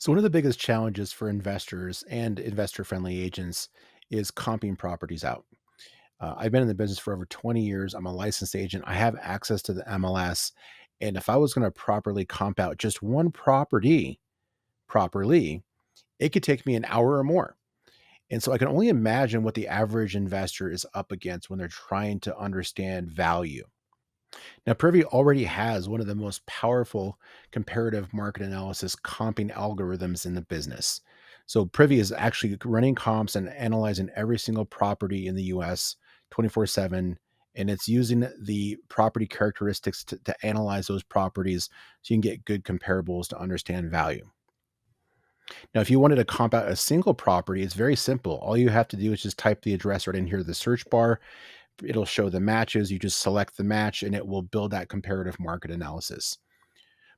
So one of the biggest challenges for investors and investor-friendly agents is comping properties out. I've been in the business for over 20 years. I'm a licensed agent. I have access to the MLS. And if I was going to properly comp out just one property properly, it could take me an hour or more. And so I can only imagine what the average investor is up against when they're trying to understand value. Now, Privy already has one of the most powerful comparative market analysis comping algorithms in the business. So, Privy is actually running comps and analyzing every single property in the US 24/7. And it's using the property characteristics to analyze those properties so you can get good comparables to understand value. Now, if you wanted to comp out a single property, it's very simple. All you have to do is just type the address right in here, the search bar. It'll show the matches. You just select the match and it will build that comparative market analysis.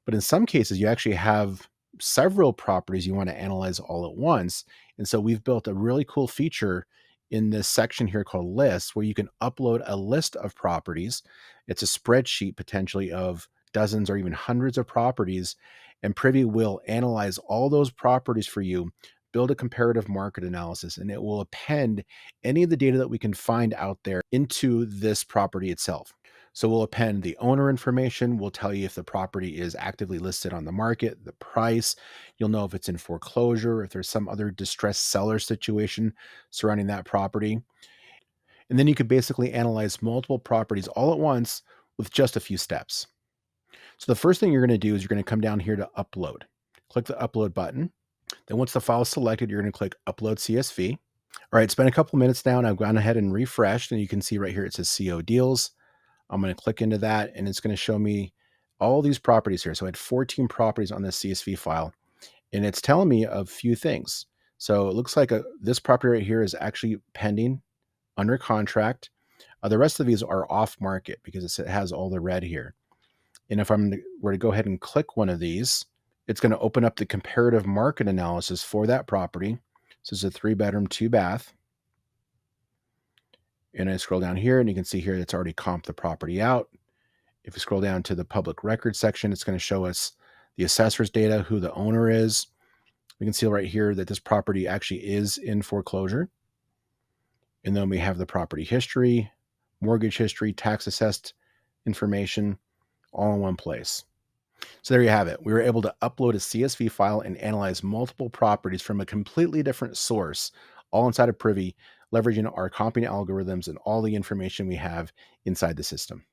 But in some cases, you actually have several properties you want to analyze all at once. And so we've built a really cool feature in this section here called lists where you can upload a list of properties. It's a spreadsheet potentially of dozens or even hundreds of properties. And Privy will analyze all those properties for you, build a comparative market analysis, and it will append any of the data that we can find out there into this property itself. So we'll append the owner information. We'll tell you if the property is actively listed on the market, the price. You'll know if it's in foreclosure, if there's some other distressed seller situation surrounding that property. And then you could basically analyze multiple properties all at once with just a few steps. So the first thing you're going to do is you're going to come down here to upload. Click the upload button. Then once the file is selected, you're going to click upload CSV. All right, it's been a couple minutes now and I've gone ahead and refreshed and you can see right here it says CO deals. I'm going to click into that and it's going to show me all these properties here. So I had 14 properties on this CSV file and it's telling me a few things. So it looks like this property right here is actually pending under contract. The rest of these are off market because it has all the red here. And if were to go ahead and click one of these, it's going to open up the comparative market analysis for that property. So it's a 3-bedroom, 2-bath. And I scroll down here and you can see here it's already comped the property out. If you scroll down to the public record section, it's going to show us the assessor's data, who the owner is. We can see right here that this property actually is in foreclosure. And then we have the property history, mortgage history, tax assessed information, all in one place. So there you have it. We were able to upload a CSV file and analyze multiple properties from a completely different source, all inside of Privy, leveraging our comping algorithms and all the information we have inside the system.